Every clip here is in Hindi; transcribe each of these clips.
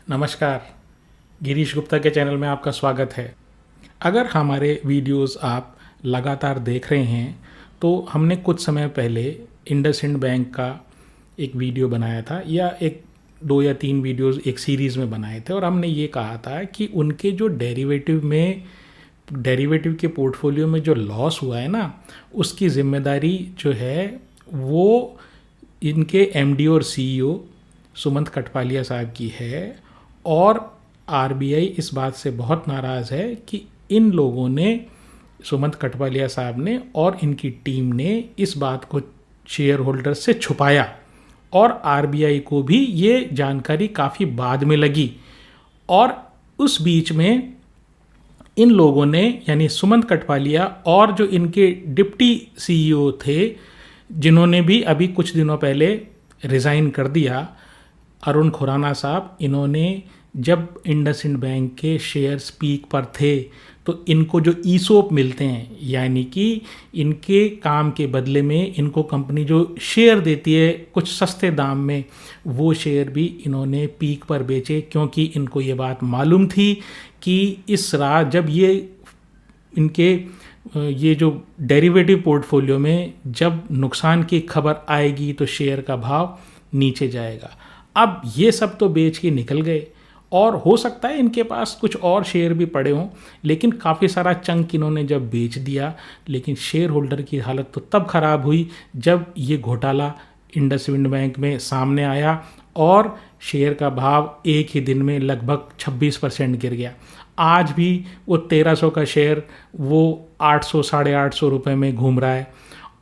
नमस्कार। गिरीश गुप्ता के चैनल में आपका स्वागत है। अगर हमारे वीडियोस आप लगातार देख रहे हैं तो हमने कुछ समय पहले इंडसइंड बैंक का एक वीडियो बनाया था, या एक 2 या 3 वीडियोस एक सीरीज़ में बनाए थे, और हमने ये कहा था कि उनके जो डेरिवेटिव के पोर्टफोलियो में जो लॉस हुआ है ना, उसकी जिम्मेदारी जो है वो इनके एमडी और सीईओ सुमंत कठपालिया साहब की है। और आरबीआई इस बात से बहुत नाराज़ है कि इन लोगों ने, सुमंत कठपालिया साहब ने और इनकी टीम ने इस बात को शेयर होल्डर्स से छुपाया, और आरबीआई को भी ये जानकारी काफ़ी बाद में लगी। और उस बीच में इन लोगों ने, यानी सुमंत कठपालिया और जो इनके डिप्टी सीईओ थे, जिन्होंने भी अभी कुछ दिनों पहले रिज़ाइन कर दिया, अरुण खुराना साहब, इन्होंने जब इंडसइंड बैंक के शेयर्स पीक पर थे तो इनको जो ईसोप मिलते हैं, यानी कि इनके काम के बदले में इनको कंपनी जो शेयर देती है कुछ सस्ते दाम में, वो शेयर भी इन्होंने पीक पर बेचे, क्योंकि इनको ये बात मालूम थी कि इस रात जब ये जो डेरिवेटिव पोर्टफोलियो में जब नुकसान की खबर आएगी तो शेयर का भाव नीचे जाएगा। अब ये सब तो बेच के निकल गए, और हो सकता है इनके पास कुछ और शेयर भी पड़े हों, लेकिन काफ़ी सारा चंक इन्होंने जब बेच दिया। लेकिन शेयर होल्डर की हालत तो तब ख़राब हुई जब ये घोटाला इंडसइंड बैंक में सामने आया और शेयर का भाव एक ही दिन में लगभग 26% गिर गया। आज भी वो 1300 का शेयर वो 800 साढ़े 800 रुपये में घूम रहा है।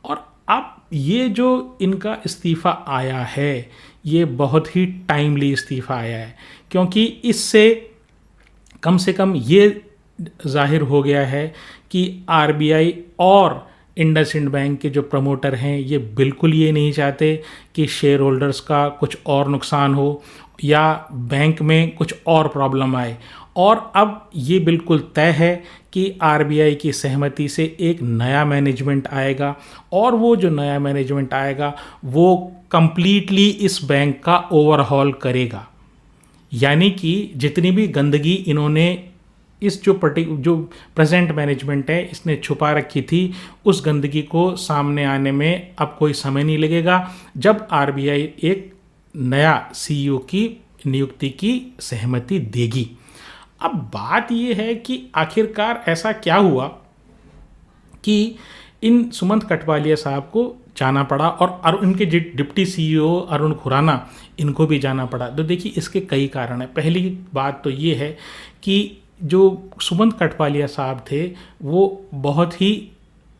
और अब ये जो इनका इस्तीफ़ा आया है, ये बहुत ही टाइमली इस्तीफ़ा आया है, क्योंकि इससे कम से कम ये जाहिर हो गया है कि आरबीआई और इंडसइंड बैंक के जो प्रमोटर हैं, ये बिल्कुल ये नहीं चाहते कि शेयर होल्डर्स का कुछ और नुकसान हो या बैंक में कुछ और प्रॉब्लम आए। और अब ये बिल्कुल तय है कि आरबीआई की सहमति से एक नया मैनेजमेंट आएगा, और वो जो नया मैनेजमेंट आएगा वो कंप्लीटली इस बैंक का ओवरहॉल करेगा। यानी कि जितनी भी गंदगी इन्होंने इस जो प्रेजेंट मैनेजमेंट है इसने छुपा रखी थी, उस गंदगी को सामने आने में अब कोई समय नहीं लगेगा जब आरबीआई एक नया सीईओ की नियुक्ति की सहमति देगी। अब बात ये है कि आखिरकार ऐसा क्या हुआ कि इन सुमंत कठपालिया साहब को जाना पड़ा, और इनके डिप्टी सीईओ अरुण खुराना, इनको भी जाना पड़ा। तो देखिए, इसके कई कारण हैं। पहली बात तो ये है कि जो सुमंत कठपालिया साहब थे वो बहुत ही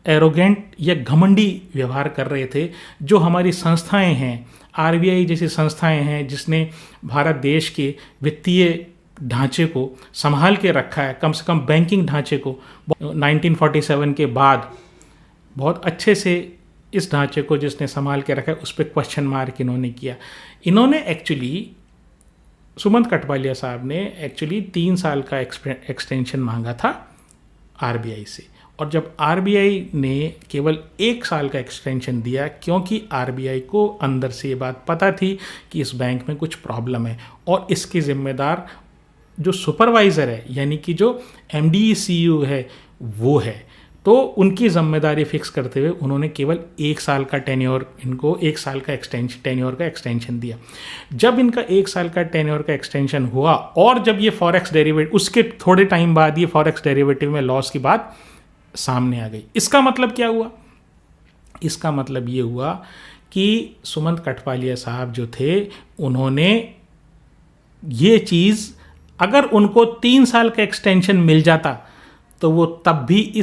एरोगेंट या घमंडी व्यवहार कर रहे थे। जो हमारी संस्थाएं हैं, आरबीआई जैसी संस्थाएं हैं, जिसने भारत देश के वित्तीय ढांचे को संभाल के रखा है, कम से कम बैंकिंग ढांचे को 1947 के बाद बहुत अच्छे से इस ढांचे को जिसने संभाल के रखा है, उस पर क्वेश्चन मार्क इन्होंने किया। इन्होंने एक्चुअली, सुमंत कठपालिया साहब ने एक्चुअली 3 साल का एक्सटेंशन मांगा था आरबीआई से, और जब आरबीआई ने केवल 1 साल का एक्सटेंशन दिया, क्योंकि आरबीआई को अंदर से ये बात पता थी कि इस बैंक में कुछ प्रॉब्लम है, और इसके जिम्मेदार जो सुपरवाइज़र है, यानी कि जो एमडी सीईओ है, वो है। तो उनकी जिम्मेदारी फिक्स करते हुए उन्होंने केवल 1 साल का टेन्योर, इनको 1 साल का टेन्योर का एक्सटेंशन दिया। जब इनका 1 साल का टेन्योर का एक्सटेंशन हुआ, और जब ये फॉरेक्स डेरिवेटिव, उसके थोड़े टाइम बाद ये फॉरेक्स डेरिवेटिव में लॉस की बात सामने आ गई। इसका मतलब क्या हुआ? इसका मतलब ये हुआ कि सुमंत कठपालिया साहब जो थे, उन्होंने ये चीज़, अगर उनको 3 साल का एक्सटेंशन मिल जाता तो वो तब भी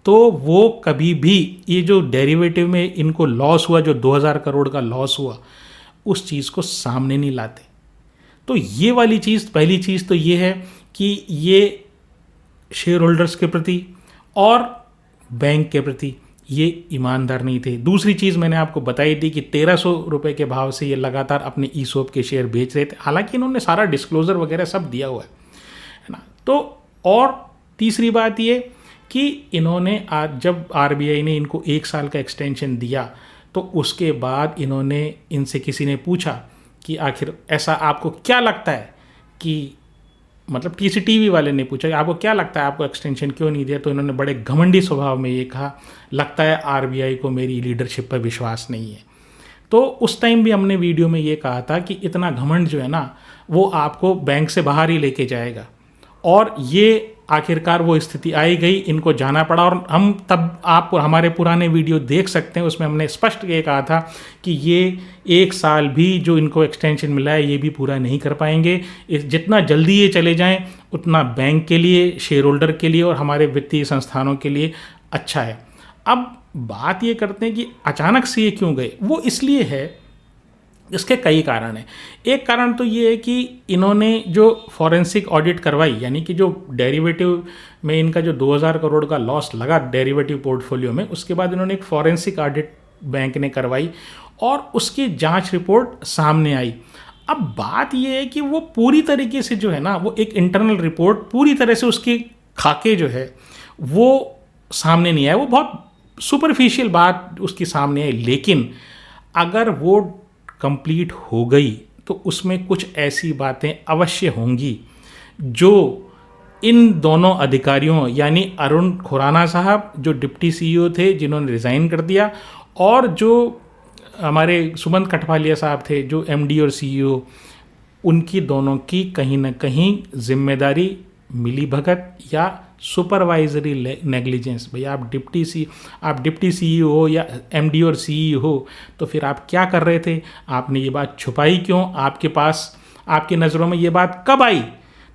वो कभी भी ये जो डेरिवेटिव में इनको लॉस हुआ, जो 2000 करोड़ का लॉस हुआ, उस चीज़ को सामने नहीं लाते। तो ये वाली चीज़, पहली चीज़ तो ये है कि ये शेयर होल्डर्स के प्रति और बैंक के प्रति ये ईमानदार नहीं थे। दूसरी चीज़ मैंने आपको बताई थी कि 1300 रुपये के भाव से ये लगातार अपने ईसोप के शेयर बेच रहे थे, हालांकि इन्होंने सारा डिस्क्लोज़र वगैरह सब दिया हुआ है ना। तो और तीसरी बात ये कि इन्होंने आज जब आरबीआई ने इनको 1 साल का एक्सटेंशन दिया, तो उसके बाद इन्होंने, इनसे किसी ने पूछा कि आखिर ऐसा आपको क्या लगता है कि मतलब टीसीटीवी वाले ने पूछा कि आपको क्या लगता है आपको एक्सटेंशन क्यों नहीं दिया, तो इन्होंने बड़े घमंडी स्वभाव में ये कहा, लगता है आरबीआई को मेरी लीडरशिप पर विश्वास नहीं है। तो उस टाइम भी हमने वीडियो में ये कहा था कि इतना घमंड जो है ना वो आपको बैंक से बाहर ही लेके जाएगा, और ये आखिरकार वो स्थिति आई गई, इनको जाना पड़ा। और हम तब आप हमारे पुराने वीडियो देख सकते हैं, उसमें हमने स्पष्ट ये कहा था कि ये 1 साल भी जो इनको एक्सटेंशन मिला है ये भी पूरा नहीं कर पाएंगे। जितना जल्दी ये चले जाएं उतना बैंक के लिए, शेयर होल्डर के लिए और हमारे वित्तीय संस्थानों के लिए अच्छा है। अब बात ये करते हैं कि अचानक से ये क्यों गए। वो इसलिए है, इसके कई कारण हैं। एक कारण तो ये है कि इन्होंने जो फॉरेंसिक ऑडिट करवाई, यानी कि जो डेरिवेटिव में इनका जो 2000 करोड़ का लॉस लगा डेरिवेटिव पोर्टफोलियो में, उसके बाद इन्होंने एक फॉरेंसिक ऑडिट बैंक ने करवाई और उसकी जांच रिपोर्ट सामने आई। अब बात ये है कि वो पूरी तरीके से जो है ना, वो एक इंटरनल रिपोर्ट पूरी तरह से उसकी खाके जो है वो सामने नहीं आया। वो बहुत सुपरफिशियल बात उसकी सामने आई, लेकिन अगर वो कंप्लीट हो गई तो उसमें कुछ ऐसी बातें अवश्य होंगी जो इन दोनों अधिकारियों, यानी अरुण खुराना साहब जो डिप्टी सीईओ थे जिन्होंने रिज़ाइन कर दिया, और जो हमारे सुमंत कठपालिया साहब थे जो एमडी और सीईओ, उनकी दोनों की कहीं ना कहीं जिम्मेदारी मिली भगत या सुपरवाइजरी नेग्लिजेंस। भैया आप डिप्टी सीईओ हो या एमडी और सीईओ हो, तो फिर आप क्या कर रहे थे? आपने ये बात छुपाई क्यों? आपके पास, आपकी नज़रों में ये बात कब आई?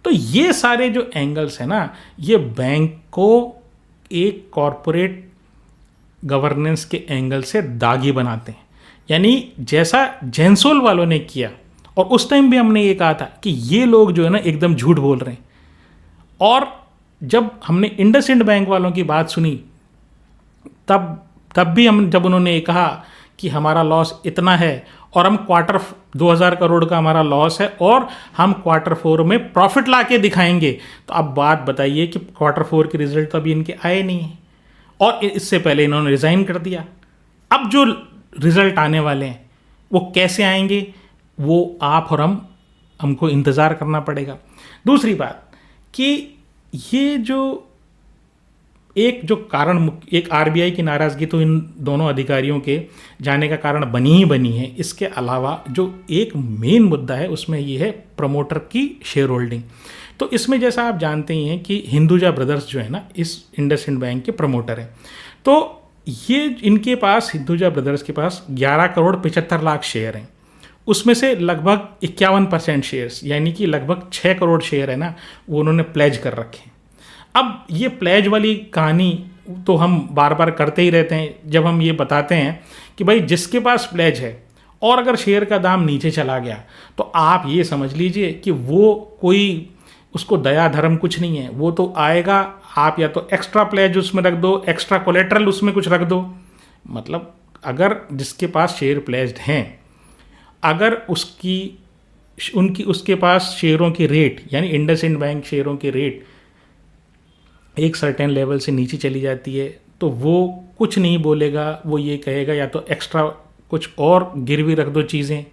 तो ये सारे जो एंगल्स हैं ना, ये बैंक को एक कॉरपोरेट गवर्नेंस के एंगल से दागी बनाते हैं। यानी जैसा जेंसोल वालों ने किया, और उस टाइम भी हमने ये कहा था कि ये लोग जो है ना एकदम झूठ बोल रहे हैं। और जब हमने इंडसइंड बैंक वालों की बात सुनी, तब भी जब उन्होंने कहा कि हमारा लॉस इतना है और हम क्वार्टर 2000 करोड़ का हमारा लॉस है और हम क्वार्टर 4 में प्रॉफिट ला के दिखाएंगे, तो अब बात बताइए कि क्वार्टर 4 के रिजल्ट तो अभी इनके आए नहीं हैं और इससे पहले इन्होंने रिज़ाइन कर दिया। अब जो रिजल्ट आने वाले हैं वो कैसे आएंगे, वो आप और हमको इंतज़ार करना पड़ेगा। दूसरी बात कि ये जो कारण, एक आरबीआई की नाराज़गी तो इन दोनों अधिकारियों के जाने का कारण बनी ही बनी है। इसके अलावा जो एक मेन मुद्दा है उसमें ये है प्रमोटर की शेयर होल्डिंग। तो इसमें जैसा आप जानते ही हैं कि हिंदुजा ब्रदर्स जो है ना इस इंडसइंड बैंक के प्रमोटर हैं। तो ये इनके पास, हिंदुजा ब्रदर्स के पास 11 करोड़ 75 लाख शेयर हैं। उसमें से लगभग 51% शेयर्स, यानी कि लगभग 6 करोड़ शेयर है ना, वो उन्होंने प्लेज कर रखे हैं। अब ये प्लेज वाली कहानी तो हम बार बार करते ही रहते हैं जब हम ये बताते हैं कि भाई जिसके पास प्लेज है और अगर शेयर का दाम नीचे चला गया तो आप ये समझ लीजिए कि वो कोई, उसको दया धर्म कुछ नहीं है, वो तो आएगा। आप या तो एक्स्ट्रा प्लेज उसमें रख दो, एक्स्ट्रा कोलेट्रल उसमें कुछ रख दो। मतलब अगर जिसके पास शेयर प्लेज्ड हैं, अगर उसके पास शेयरों की रेट, यानी इंडसइंड बैंक शेयरों की रेट एक सर्टेन लेवल से नीचे चली जाती है, तो वो कुछ नहीं बोलेगा। वो ये कहेगा या तो एक्स्ट्रा कुछ और गिरवी रख दो चीज़ें,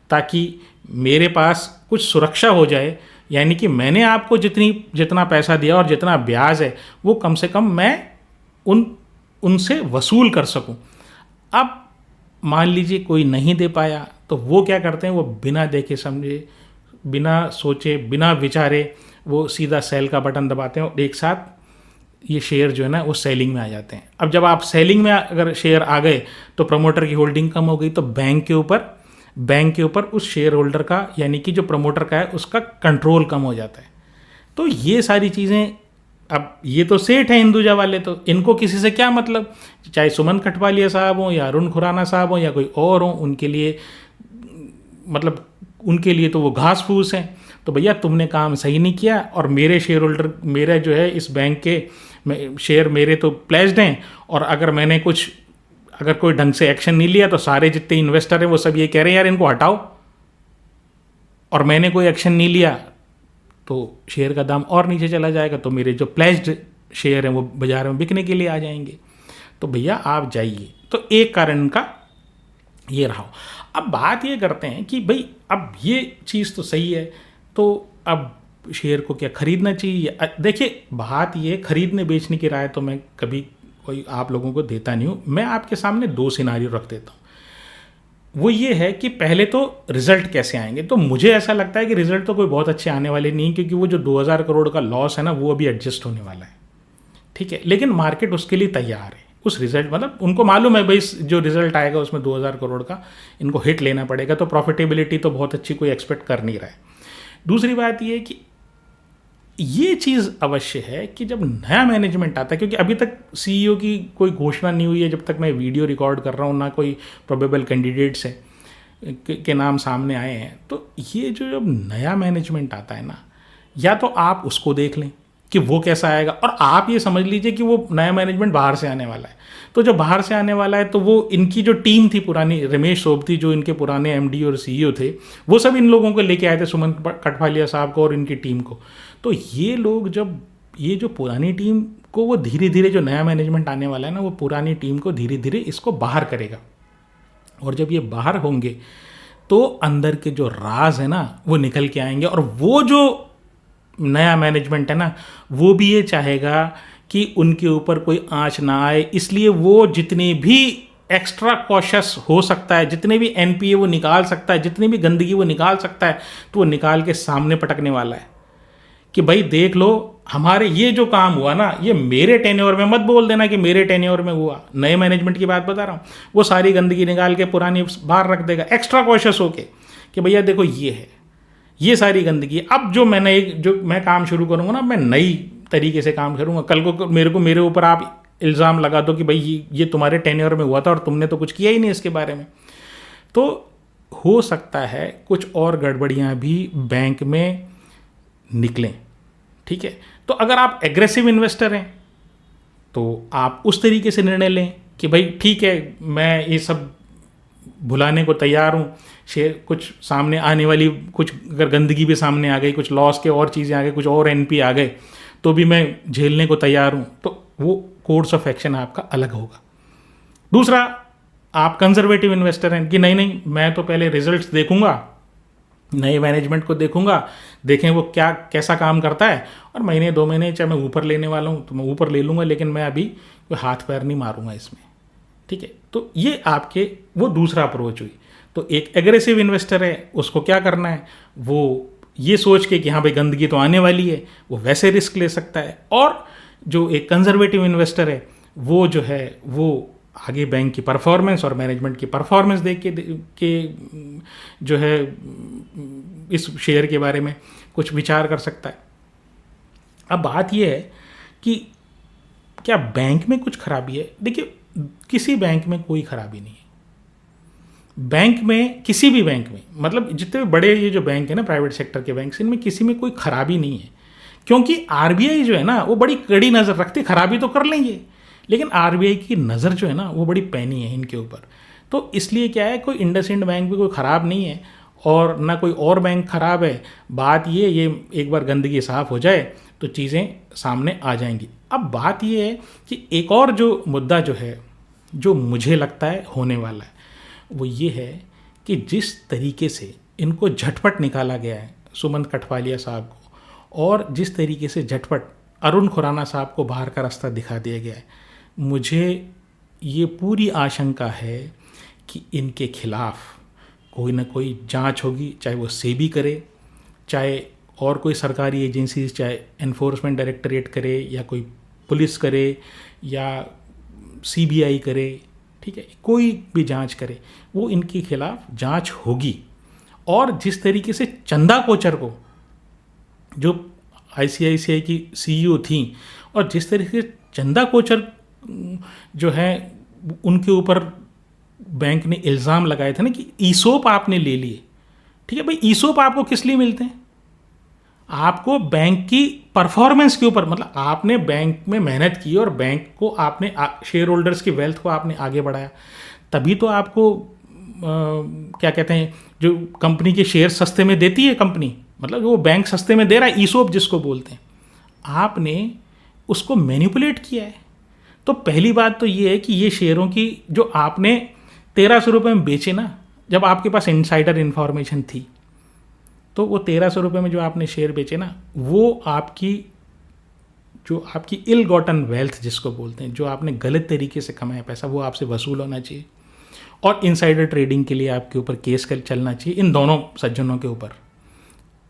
ताकि मेरे पास कुछ सुरक्षा हो जाए। यानी कि मैंने आपको जितना पैसा दिया और जितना ब्याज है वो कम से कम मैं उनसे वसूल कर सकूं। अब मान लीजिए कोई नहीं दे पाया, तो वो क्या करते हैं, वो बिना देखे समझे, बिना सोचे, बिना विचारे वो सीधा सेल का बटन दबाते हैं और एक साथ ये शेयर जो है ना वो सेलिंग में आ जाते हैं। अब जब आप सेलिंग में अगर शेयर आ गए तो प्रमोटर की होल्डिंग कम हो गई, तो बैंक के ऊपर उस शेयर होल्डर का, यानी कि जो प्रमोटर का है, उसका कंट्रोल कम हो जाता है। तो ये सारी चीज़ें, अब ये तो सेठ हैं हिंदुजा वाले, तो इनको किसी से क्या मतलब, चाहे सुमन कठपालिया साहब हों या अरुण खुराना साहब हों या कोई और हों, उनके लिए तो वो घास फूस हैं। तो भैया तुमने काम सही नहीं किया और मेरे शेयर होल्डर, मेरा जो है इस बैंक के शेयर मेरे तो प्लेज्ड हैं, और अगर कोई ढंग से एक्शन नहीं लिया तो सारे जितने इन्वेस्टर हैं वो सब ये कह रहे हैं यार इनको हटाओ, और मैंने कोई एक्शन नहीं लिया तो शेयर का दाम और नीचे चला जाएगा, तो मेरे जो प्लेज्ड शेयर हैं वो बाजार में बिकने के लिए आ जाएंगे। तो भैया आप जाइए। तो एक कारण का ये रहा। अब बात ये करते हैं कि भाई अब ये चीज़ तो सही है, तो अब शेयर को क्या खरीदना चाहिए? देखिए, बात ये खरीदने बेचने की राय तो मैं कभी कोई आप लोगों को देता नहीं हूँ। मैं आपके सामने 2 सिनारियो रख देता हूँ। वो ये है कि पहले तो रिजल्ट कैसे आएंगे। तो मुझे ऐसा लगता है कि रिजल्ट तो कोई बहुत अच्छे आने वाले नहीं, क्योंकि वो जो 2000 करोड़ का लॉस है ना, वो अभी एडजस्ट होने वाला है, ठीक है। लेकिन मार्केट उसके लिए तैयार है, उस रिजल्ट मतलब उनको मालूम है भाई जो रिजल्ट आएगा उसमें 2000 करोड़ का इनको हिट लेना पड़ेगा, तो प्रॉफिटेबिलिटी तो बहुत अच्छी कोई एक्सपेक्ट कर नहीं रहा है। दूसरी बात ये है कि ये चीज़ अवश्य है कि जब नया मैनेजमेंट आता है, क्योंकि अभी तक सीईओ की कोई घोषणा नहीं हुई है, जब तक मैं वीडियो रिकॉर्ड कर रहा हूँ, ना कोई प्रोबेबल कैंडिडेट्स है के नाम सामने आए हैं। तो ये जो जब नया मैनेजमेंट आता है ना, या तो आप उसको देख लें कि वो कैसा आएगा, और आप ये समझ लीजिए कि वो नया मैनेजमेंट बाहर से आने वाला है। तो जो बाहर से आने वाला है, तो वो इनकी जो टीम थी पुरानी, रमेश सोबती जो इनके पुराने एमडी और सीईओ थे, वो सब इन लोगों को लेके आए थे, सुमंत कठफालिया साहब को और इनकी टीम को। तो ये लोग जब ये जो पुरानी टीम को वो धीरे धीरे, जो नया मैनेजमेंट आने वाला है ना, वो पुरानी टीम को धीरे धीरे इसको बाहर करेगा। और जब ये बाहर होंगे तो अंदर के जो राज है ना वो निकल के आएंगे, और वो जो नया मैनेजमेंट है ना, वो भी ये चाहेगा कि उनके ऊपर कोई आंच ना आए, इसलिए वो जितने भी एक्स्ट्रा कॉशस हो सकता है, जितने भी एनपीए वो निकाल सकता है, जितनी भी गंदगी वो निकाल सकता है, तो वो निकाल के सामने पटकने वाला है कि भाई देख लो, हमारे ये जो काम हुआ ना, ये मेरे टेन्योर में, मत बोल देना कि मेरे टेन्योर में हुआ, नए मैनेजमेंट की बात बता रहा हूँ। वो सारी गंदगी निकाल के पुरानी बाहर रख देगा, एक्स्ट्रा कॉशियस होके कि भैया देखो ये है, ये सारी गंदगी। अब जो मैं काम शुरू करूँगा ना, मैं नई तरीके से काम करूँगा। कल को मेरे ऊपर आप इल्ज़ाम लगा दो कि भाई ये तुम्हारे टेन्योर में हुआ था और तुमने तो कुछ किया ही नहीं इसके बारे में, तो हो सकता है कुछ और गड़बड़ियाँ भी बैंक में निकलें, ठीक है। तो अगर आप एग्रेसिव इन्वेस्टर हैं तो आप उस तरीके से निर्णय लें कि भाई ठीक है, मैं ये सब भुलाने को तैयार हूँ, शेयर कुछ सामने आने वाली, कुछ अगर गंदगी भी सामने आ गई, कुछ लॉस के और चीज़ें आ गई, कुछ और एनपी आ गए, तो भी मैं झेलने को तैयार हूँ। तो वो कोर्स ऑफ एक्शन आपका अलग होगा। दूसरा, आप कंजर्वेटिव इन्वेस्टर हैं कि नहीं मैं तो पहले रिजल्ट्स देखूंगा, नए मैनेजमेंट को देखूंगा, देखें वो क्या कैसा काम करता है, और महीने 2 महीने चाहे मैं ऊपर लेने वाला हूँ तो मैं ऊपर ले लूँगा, लेकिन मैं अभी कोई हाथ पैर नहीं मारूंगा इसमें, ठीक है। तो ये आपके वो दूसरा अप्रोच हुई। तो एक एग्रेसिव इन्वेस्टर है, उसको क्या करना है, वो ये सोच के कि हाँ भाई गंदगी तो आने वाली है, वो वैसे रिस्क ले सकता है। और जो एक कंजर्वेटिव इन्वेस्टर है, वो जो है वो आगे बैंक की परफॉर्मेंस और मैनेजमेंट की परफॉर्मेंस देख के जो है इस शेयर के बारे में कुछ विचार कर सकता है। अब बात यह है कि क्या बैंक में कुछ खराबी है? देखिए, किसी बैंक में कोई खराबी नहीं है। बैंक में, किसी भी बैंक में, मतलब जितने बड़े ये जो बैंक है ना, प्राइवेट सेक्टर के बैंक, इनमें किसी में कोई खराबी नहीं है, क्योंकि आरबीआई जो है ना वो बड़ी कड़ी नज़र रखती है। खराबी तो कर लेंगे, लेकिन आरबीआई की नज़र जो है ना वो बड़ी पैनी है इनके ऊपर। तो इसलिए क्या है, कोई इंडसइंड बैंक भी कोई ख़राब नहीं है और ना कोई और बैंक ख़राब है। बात ये एक बार गंदगी साफ़ हो जाए तो चीज़ें सामने आ जाएंगी। अब बात ये है कि एक और जो मुद्दा जो है, जो मुझे लगता है होने वाला है, वो ये है कि जिस तरीके से इनको झटपट निकाला गया है सुमंत कठफालिया साहब को, और जिस तरीके से झटपट अरुण खुराना साहब को बाहर का रास्ता दिखा दिया गया है, मुझे ये पूरी आशंका है कि इनके खिलाफ कोई ना कोई जांच होगी, चाहे वो सेबी करे, चाहे और कोई सरकारी एजेंसी, चाहे एनफोर्समेंट डायरेक्टरेट करे, या कोई पुलिस करे, या सीबीआई करे, ठीक है, कोई भी जांच करे, वो इनके खिलाफ जांच होगी। और जिस तरीके से चंदा कोचर को, जो आईसीआईसीआई की सीईओ थी, और जिस तरीके से चंदा कोचर जो है उनके ऊपर बैंक ने इल्ज़ाम लगाए थे ना कि ईसोप आपने ले लिए, ठीक है भाई, ईसोप आपको किस लिए मिलते हैं? आपको बैंक की परफॉर्मेंस के ऊपर, मतलब आपने बैंक में मेहनत की और बैंक को आपने, शेयर होल्डर्स की वेल्थ को आपने आगे बढ़ाया, तभी तो आपको क्या कहते हैं, जो कंपनी के शेयर सस्ते में देती है कंपनी, मतलब वो बैंक सस्ते में दे रहा है, ईसोप जिसको बोलते हैं, आपने उसको मैनिपुलेट किया है। तो पहली बात तो ये है कि ये शेयरों की जो आपने 1300 रुपये में बेचे ना, जब आपके पास इनसाइडर इन्फॉर्मेशन थी, तो वो 1300 रुपये में जो आपने शेयर बेचे ना, वो आपकी जो आपकी इल गॉटन वेल्थ जिसको बोलते हैं, जो आपने गलत तरीके से कमाया पैसा, वो आपसे वसूल होना चाहिए। और इनसाइडर ट्रेडिंग के लिए आपके ऊपर केस कर चलना चाहिए, इन दोनों सज्जनों के ऊपर,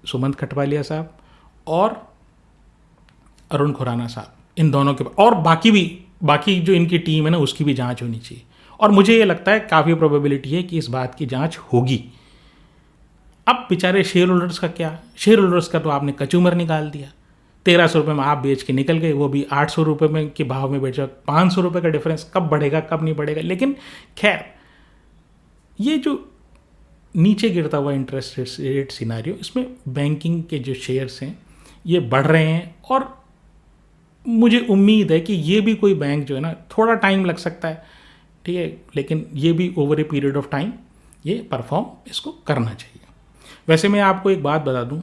सुमंत खटवालिया साहब और अरुण खुराना साहब, इन दोनों के ऊपर। और बाकी जो इनकी टीम है ना, उसकी भी जांच होनी चाहिए। और मुझे ये लगता है काफ़ी प्रोबेबिलिटी है कि इस बात की जांच होगी। अब बेचारे शेयर होल्डर्स का क्या? शेयर होल्डर्स का तो आपने कचूमर निकाल दिया। 1300 रुपये में आप बेच के निकल गए, वो भी 800 रुपये में के भाव में बेचा। 500 रुपये का डिफरेंस कब बढ़ेगा कब नहीं बढ़ेगा। लेकिन खैर, ये जो नीचे गिरता हुआ इंटरेस्ट रेट सिनारियो, इसमें बैंकिंग के जो शेयर्स हैं ये बढ़ रहे हैं। और मुझे उम्मीद है कि ये भी कोई बैंक जो है ना, थोड़ा टाइम लग सकता है, ठीक है, लेकिन ये भी over a period of time ये परफॉर्म इसको करना चाहिए। वैसे मैं आपको एक बात बता दूं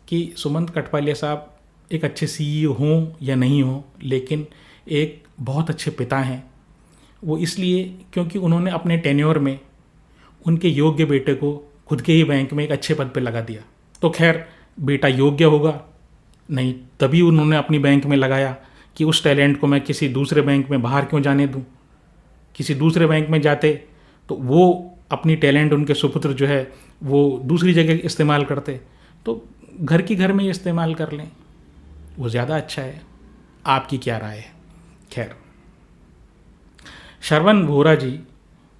कि सुमंत खटवालिया साहब एक अच्छे सीईओ हों या नहीं हों, लेकिन एक बहुत अच्छे पिता हैं। वो इसलिए क्योंकि उन्होंने अपने टेन्योर में उनके योग्य बेटे को खुद के ही बैंक में एक अच्छे पद पे लगा दिया। तो खैर, बेटा योग्य होगा, नहीं तभी उन्होंने अपनी बैंक में लगाया कि उस टैलेंट को मैं किसी दूसरे बैंक में बाहर क्यों जाने दूं। किसी दूसरे बैंक में जाते तो वो अपनी टैलेंट, उनके सुपुत्र जो है वो दूसरी जगह इस्तेमाल करते, तो घर की घर में इस्तेमाल कर लें, वो ज़्यादा अच्छा है। आपकी क्या राय है? खैर, श्रवण वोरा जी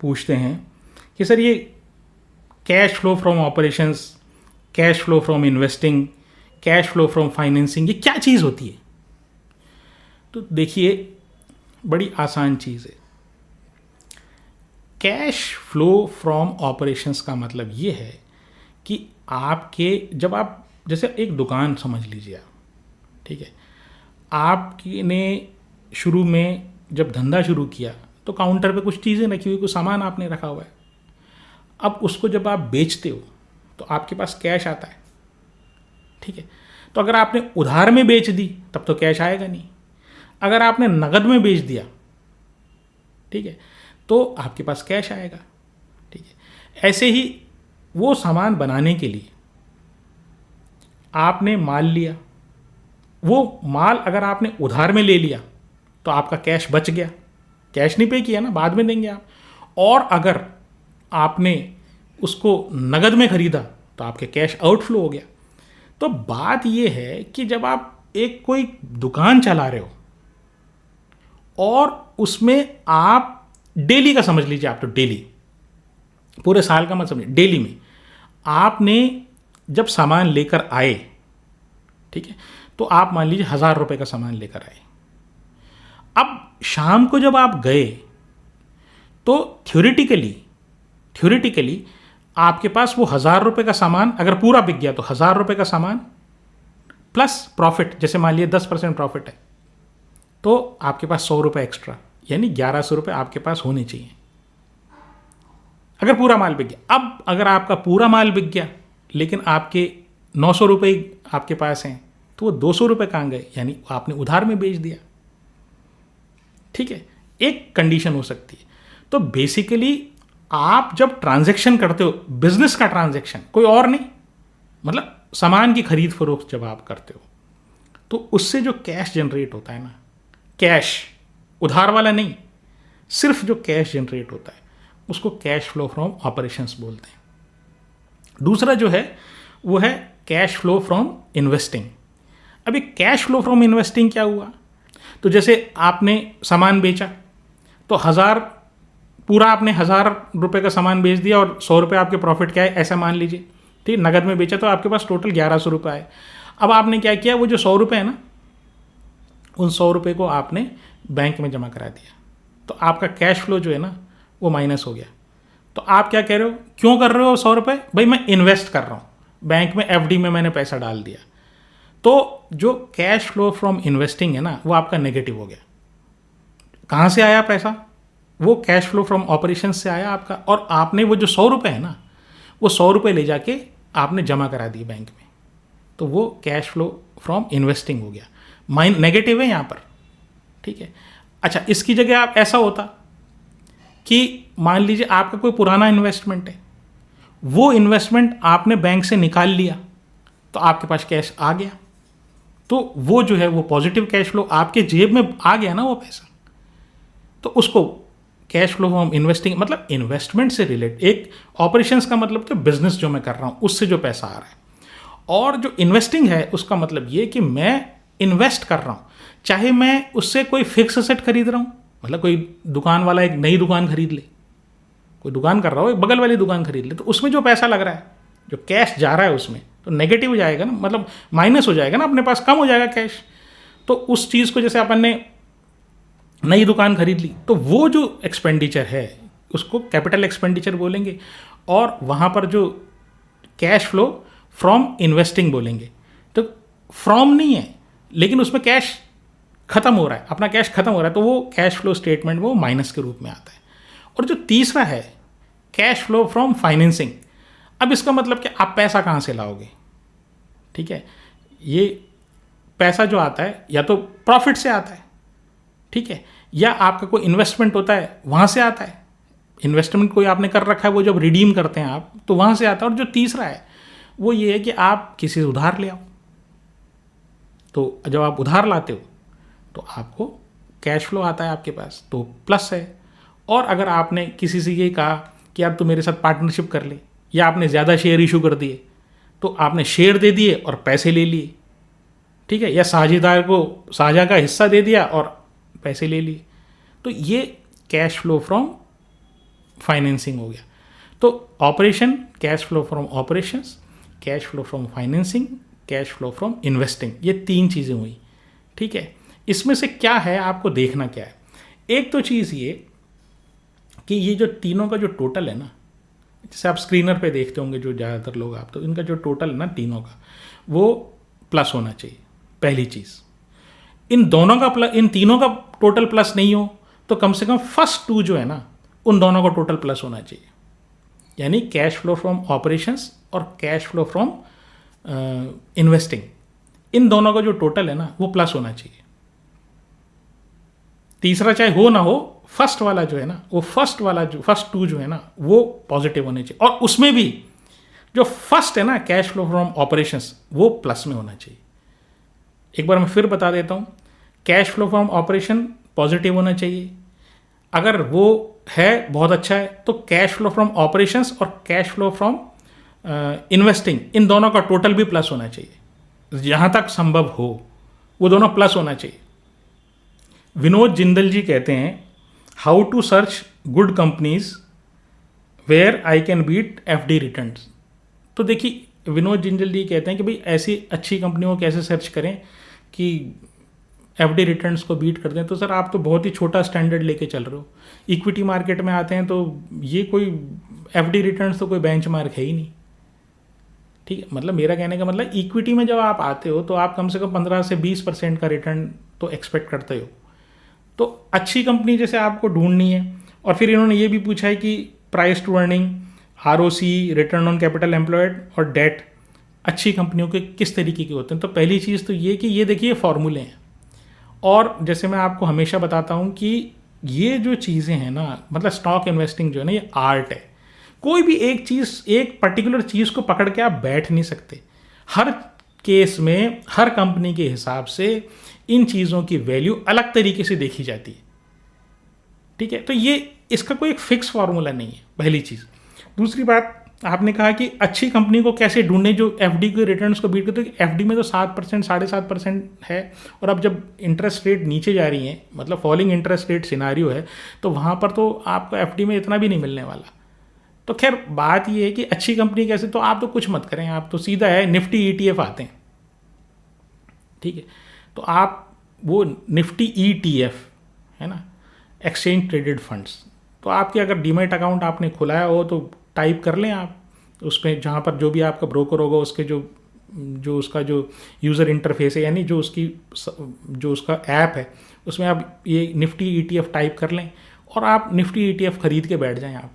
पूछते हैं कि सर ये cash flow from operations, cash flow from investing, cash flow from financing, ये क्या चीज़ होती है? तो देखिए, बड़ी आसान चीज़ है। कैश फ्लो फ्रॉम ऑपरेशंस का मतलब ये है कि आपके, जब आप जैसे एक दुकान समझ लीजिए आप, ठीक है, आपने शुरू में जब धंधा शुरू किया तो काउंटर पे कुछ चीज़ें रखी हुई, कुछ सामान आपने रखा हुआ है। अब उसको जब आप बेचते हो तो आपके पास कैश आता है, ठीक है। तो अगर आपने उधार में बेच दी तब तो कैश आएगा नहीं। अगर आपने नगद में बेच दिया, ठीक है, तो आपके पास कैश आएगा, ठीक है। ऐसे ही वो सामान बनाने के लिए आपने माल लिया, वो माल अगर आपने उधार में ले लिया तो आपका कैश बच गया, कैश नहीं पे किया ना, बाद में देंगे आप। और अगर आपने उसको नगद में खरीदा तो आपके कैश आउटफ्लो हो गया। तो बात ये है कि जब आप एक कोई दुकान चला रहे हो और उसमें आप डेली का समझ लीजिए, आप तो डेली, पूरे साल का मत समझिए, डेली में आपने जब सामान लेकर आए, ठीक है, तो आप मान लीजिए 1000 रुपये का सामान लेकर आए। अब शाम को जब आप गए तो थ्योरेटिकली आपके पास वो 1000 रुपये का सामान अगर पूरा बिक गया तो 1000 रुपये का सामान प्लस प्रॉफिट, जैसे मान लीजिए 10% प्रॉफिट है, तो आपके पास 100 रुपये एक्स्ट्रा, यानी 1100 रुपये आपके पास होने चाहिए अगर पूरा माल बिक गया। अब अगर आपका पूरा माल बिक गया लेकिन आपके 900 रुपये आपके पास हैं, तो वो 200 रुपये कहाँ गए? यानी आपने उधार में बेच दिया, ठीक है। एक कंडीशन हो सकती है। तो बेसिकली आप जब ट्रांजैक्शन करते हो, बिजनेस का ट्रांजैक्शन, कोई और नहीं, मतलब सामान की खरीद फरोख्त जब आप करते हो, तो उससे जो कैश जनरेट होता है ना, कैश उधार वाला नहीं, सिर्फ जो कैश जनरेट होता है उसको कैश फ्लो फ्रॉम ऑपरेशंस बोलते हैं। दूसरा जो है वो है कैश फ्लो फ्रॉम इन्वेस्टिंग। अभी कैश फ्लो फ्रॉम इन्वेस्टिंग क्या हुआ? तो जैसे आपने सामान बेचा तो पूरा आपने 1000 रुपये का सामान बेच दिया और 100 रुपये आपके प्रॉफिट क्या है, ऐसा मान लीजिए, ठीक। नगद में बेचा तो आपके पास टोटल 1100 रुपये आए। अब आपने क्या किया, वो जो 100 रुपये है ना, उन 100 रुपये को आपने बैंक में जमा करा दिया, तो आपका कैश फ्लो जो है ना वो माइनस हो गया। तो आप क्या कह रहे हो, क्यों कर रहे हो 100 रुपये? भाई मैं इन्वेस्ट कर रहा हूँ, बैंक में एफडी में मैंने पैसा डाल दिया। तो जो कैश फ्लो फ्रॉम इन्वेस्टिंग है ना, वो आपका नेगेटिव हो गया। कहाँ से आया पैसा? वो कैश फ्लो फ्रॉम ऑपरेशन से आया आपका। और आपने वो जो 100 रुपये है ना, वो 100 रुपये ले जाके आपने जमा करा दिए बैंक में, तो वो कैश फ्लो फ्रॉम इन्वेस्टिंग हो गया, नेगेटिव है यहाँ पर, ठीक है। अच्छा, इसकी जगह आप ऐसा होता कि मान लीजिए आपका कोई पुराना इन्वेस्टमेंट है, वो इन्वेस्टमेंट आपने बैंक से निकाल लिया, तो आपके पास कैश आ गया, तो वो जो है वो पॉजिटिव कैश फ्लो आपके जेब में आ गया ना वो पैसा। तो उसको कैश फ्लो हम इन्वेस्टिंग, मतलब इन्वेस्टमेंट से रिलेट, एक ऑपरेशंस का मतलब तो बिजनेस जो मैं कर रहा हूँ उससे जो पैसा आ रहा है, और जो इन्वेस्टिंग है उसका मतलब ये कि मैं इन्वेस्ट कर रहा हूँ, चाहे मैं उससे कोई फिक्स एसेट खरीद रहा हूँ, मतलब कोई दुकान वाला एक नई दुकान खरीद ले, कोई दुकान कर रहा हो एक बगल वाली दुकान खरीद ले, तो उसमें जो पैसा लग रहा है, जो कैश जा रहा है उसमें, तो नेगेटिव हो जाएगा ना, मतलब माइनस हो जाएगा ना, अपने पास कम हो जाएगा कैश। तो उस चीज़ को जैसे अपन ने नई दुकान खरीद ली, तो वो जो एक्सपेंडिचर है उसको कैपिटल एक्सपेंडिचर बोलेंगे, और वहाँ पर जो कैश फ्लो फ्रॉम इन्वेस्टिंग बोलेंगे। तो फ्रॉम नहीं है, लेकिन उसमें कैश खत्म हो रहा है, अपना कैश खत्म हो रहा है, तो वो कैश फ्लो स्टेटमेंट वो माइनस के रूप में आता है। और जो तीसरा है कैश फ्लो फ्रॉम फाइनेंसिंग, अब इसका मतलब कि आप पैसा कहाँ से लाओगे, ठीक है, ये पैसा जो आता है या तो प्रॉफिट से आता है, ठीक है, या आपका कोई इन्वेस्टमेंट होता है वहाँ से आता है, इन्वेस्टमेंट कोई आपने कर रखा है वो जब रिडीम करते हैं आप, तो वहाँ से आता है। और जो तीसरा है वो ये है कि आप किसी से उधार ले आओ, तो जब आप उधार लाते हो तो आपको कैश फ्लो आता है आपके पास, तो प्लस है। और अगर आपने किसी से ये कहा कि यार तू मेरे साथ पार्टनरशिप कर ले, या आपने ज़्यादा शेयर इशू कर दिए, तो आपने शेयर दे दिए और पैसे ले लिए, ठीक है, या साझेदार को साझा का हिस्सा दे दिया और पैसे ले लिए, तो ये कैश फ्लो फ्रॉम फाइनेंसिंग हो गया। तो operation, cash flow from operations, cash flow from financing, cash flow from investing, ये तीन चीज़ें हुई, ठीक है। इसमें से क्या है आपको देखना क्या है, एक तो चीज़ ये कि ये जो तीनों का जो टोटल है ना, जैसे आप स्क्रीनर पे देखते होंगे जो ज़्यादातर लोग, आप तो इनका जो टोटल है ना तीनों का, वो प्लस होना चाहिए, पहली चीज़। इन दोनों का प्लस, इन तीनों का टोटल प्लस नहीं हो तो कम से कम फर्स्ट टू जो है ना उन दोनों का टोटल प्लस होना चाहिए, यानी कैश फ्लो फ्रॉम ऑपरेशंस और कैश फ्लो फ्रॉम इन्वेस्टिंग, इन दोनों का जो टोटल है ना वो प्लस होना चाहिए। तीसरा चाहे हो ना हो, फर्स्ट वाला जो है ना, वो फर्स्ट वाला जो फर्स्ट टू जो है ना वो पॉजिटिव होने चाहिए, और उसमें भी जो फर्स्ट है ना कैश फ्लो फ्रॉम ऑपरेशंस वो प्लस में होना चाहिए। एक बार मैं फिर बता देता हूँ, cash flow from operation positive होना चाहिए, अगर वो है बहुत अच्छा है तो कैश फ्लो फ्रॉम ऑपरेशंस और कैश फ्लो फ्रॉम इन्वेस्टिंग, इन दोनों का टोटल भी प्लस होना चाहिए, जहाँ तक संभव हो वो दोनों प्लस होना चाहिए। विनोद जिंदल जी कहते हैं, how to search good companies where I can beat FD returns. तो देखिए विनोद जिंदल जी कहते हैं कि भाई ऐसी अच्छी कंपनियों को कैसे सर्च करें कि FD रिटर्न्स को बीट कर दें। तो सर आप तो बहुत ही छोटा स्टैंडर्ड लेके चल रहे हो, इक्विटी मार्केट में आते हैं तो ये कोई FD रिटर्न्स तो कोई बेंचमार्क है ही नहीं, ठीक है। मतलब मेरा कहने का मतलब इक्विटी में जब आप आते हो तो आप कम से कम 15 से 20% का रिटर्न तो एक्सपेक्ट करते हो। तो अच्छी कंपनी जैसे आपको ढूंढनी है, और फिर इन्होंने ये भी पूछा है कि price to earning, ROC, return on capital employed और डेट अच्छी कंपनियों के किस तरीके के होते हैं। तो पहली चीज़ तो ये कि ये देखिए फॉर्मूले हैं, और जैसे मैं आपको हमेशा बताता हूँ कि ये जो चीज़ें हैं ना, मतलब स्टॉक इन्वेस्टिंग जो है ना ये आर्ट है, कोई भी एक चीज़, एक पर्टिकुलर चीज़ को पकड़ के आप बैठ नहीं सकते। हर केस में हर कंपनी के हिसाब से इन चीज़ों की वैल्यू अलग तरीके से देखी जाती है, ठीक है। तो ये इसका कोई एक फिक्स फार्मूला नहीं है, पहली चीज़। दूसरी बात, आपने कहा कि अच्छी कंपनी को कैसे ढूंढें जो FD के रिटर्न्स को बीट करते, तो FD में तो 7%, 7.5% है, और अब जब इंटरेस्ट रेट नीचे जा रही हैं, मतलब फॉलिंग इंटरेस्ट रेट सिनारियो है, तो वहाँ पर तो आपको FD में इतना भी नहीं मिलने वाला। तो खैर बात ये है कि अच्छी कंपनी कैसे, तो आप तो कुछ मत करें, आप तो सीधा है निफ्टी ETF आते हैं, ठीक है। तो आप वो निफ्टी ETF है ना, एक्सचेंज ट्रेडेड फंड्स, तो आपके अगर डीमैट अकाउंट आपने खुलाया हो तो टाइप कर लें आप, उसमें जहाँ पर जो भी आपका ब्रोकर होगा उसके जो उसका जो यूज़र इंटरफेस है, यानी जो उसका ऐप है, उसमें आप ये निफ्टी ETF टाइप कर लें, और आप निफ्टी ETF खरीद के बैठ जाएं आप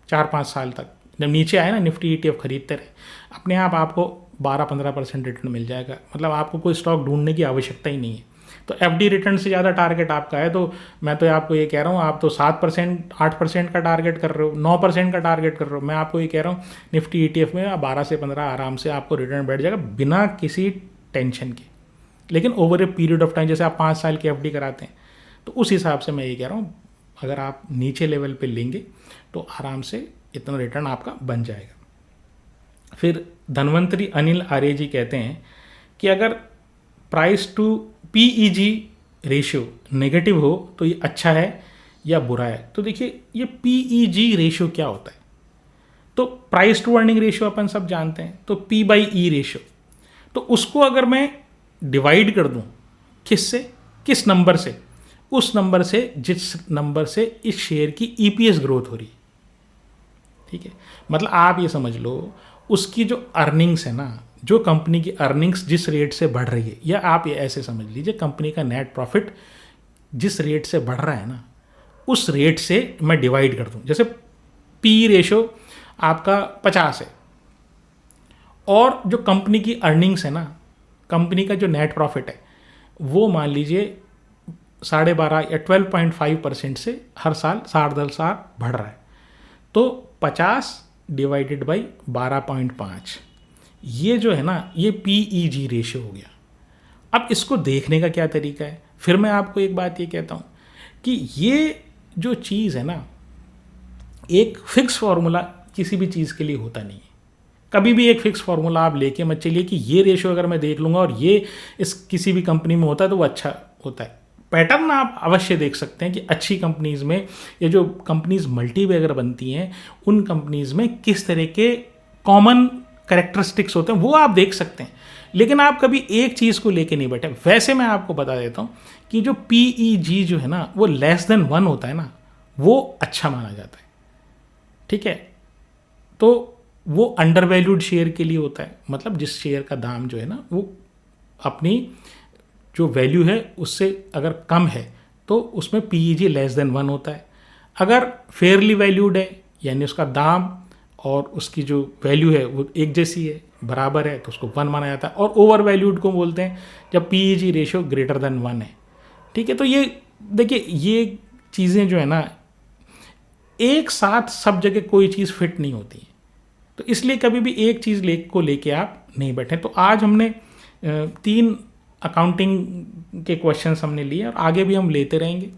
4-5 साल तक। जब नीचे आए ना निफ्टी ETF खरीदते रहे, अपने आप आपको 12-15% रिटर्न मिल जाएगा। मतलब आपको कोई स्टॉक ढूंढने की आवश्यकता ही नहीं है। तो एफडी रिटर्न से ज़्यादा टारगेट आपका है, तो मैं तो आपको ये कह रहा हूँ, आप तो 7% 8% का टारगेट कर रहे हो, 9% का टारगेट कर रहे हो। मैं आपको ये कह रहा हूँ निफ्टी ETF में 12 से 15 आराम से आपको रिटर्न बैठ जाएगा बिना किसी टेंशन के। लेकिन over a period of time, जैसे आप 5 साल की एफडी कराते हैं, तो उस हिसाब से मैं ये कह रहा हूँ अगर आप नीचे लेवल पे लेंगे तो आराम से इतना रिटर्न आपका बन जाएगा। फिर धनवंतरी अनिल आर्य जी कहते हैं कि अगर price to PEG ratio negative हो तो ये अच्छा है या बुरा है। तो देखिए ये PEG रेशियो क्या होता है, तो प्राइस टू अर्निंग रेशियो अपन सब जानते हैं, तो P/E रेशियो, तो उसको अगर मैं डिवाइड कर दूं किससे, किस नंबर से, उस नंबर से जिस नंबर से इस शेयर की EPS ग्रोथ हो रही है। ठीक है, मतलब आप ये समझ लो उसकी जो अर्निंग्स है ना, जो कंपनी की अर्निंग्स जिस रेट से बढ़ रही है, या आप ये ऐसे समझ लीजिए कंपनी का नेट प्रॉफिट जिस रेट से बढ़ रहा है ना, उस रेट से मैं डिवाइड कर दूं। जैसे पी रेशो आपका 50 है और जो कंपनी की अर्निंग्स है ना, कंपनी का जो नेट प्रॉफिट है वो मान लीजिए 12.5 या 12.5% से हर साल 7.5 बढ़ रहा है, तो 50 डिवाइडेड बाई 12.5, ये जो है ना ये PEG रेशियो हो गया। अब इसको देखने का क्या तरीका है, फिर मैं आपको एक बात ये कहता हूँ कि ये जो चीज़ है ना, एक फिक्स फार्मूला किसी भी चीज़ के लिए होता नहीं है। कभी भी एक फिक्स फार्मूला आप लेके मत चलिए कि ये रेशियो अगर मैं देख लूँगा और ये इस किसी भी कंपनी में होता है तो वो अच्छा होता है। पैटर्न आप अवश्य देख सकते हैं कि अच्छी कंपनीज़ में, या जो कंपनीज़ मल्टी बैगर बनती हैं उन कंपनीज़ में किस तरह के कॉमन कैरेक्टरिस्टिक्स होते हैं वो आप देख सकते हैं, लेकिन आप कभी एक चीज़ को लेके नहीं बैठे। वैसे मैं आपको बता देता हूँ कि जो PEG जो है ना वो <1 होता है ना, वो अच्छा माना जाता है। ठीक है, तो वो अंडर वैल्यूड शेयर के लिए होता है, मतलब जिस शेयर का दाम जो है ना वो अपनी जो वैल्यू है उससे अगर कम है तो उसमें PEG <1 होता है। अगर फेयरली वैल्यूड है यानी उसका दाम और उसकी जो वैल्यू है वो एक जैसी है, बराबर है, तो उसको 1 माना जाता है। और ओवर वैल्यूड को बोलते हैं जब PEG रेशियो <1 है। ठीक है, तो ये देखिए ये चीज़ें जो है ना एक साथ सब जगह कोई चीज़ फिट नहीं होती है, तो इसलिए कभी भी एक चीज़ को लेके आप नहीं बैठे। तो आज हमने 3 अकाउंटिंग के क्वेश्चंस हमने लिए और आगे भी हम लेते रहेंगे।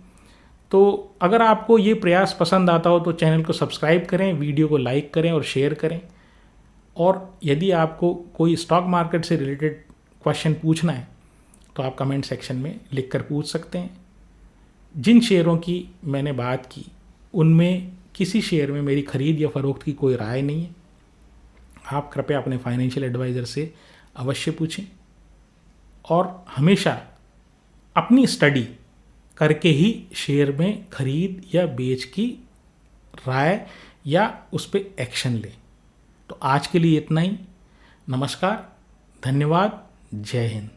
तो अगर आपको ये प्रयास पसंद आता हो तो चैनल को सब्सक्राइब करें, वीडियो को लाइक करें और शेयर करें। और यदि आपको कोई स्टॉक मार्केट से रिलेटेड क्वेश्चन पूछना है तो आप कमेंट सेक्शन में लिख कर पूछ सकते हैं। जिन शेयरों की मैंने बात की उनमें किसी शेयर में मेरी खरीद या फरोख्त की कोई राय नहीं है। आप कृपया अपने फाइनेंशियल एडवाइज़र से अवश्य पूछें और हमेशा अपनी स्टडी करके ही शेयर में खरीद या बेच की राय या उस पर एक्शन लें। तो आज के लिए इतना ही। नमस्कार, धन्यवाद, जय हिंद।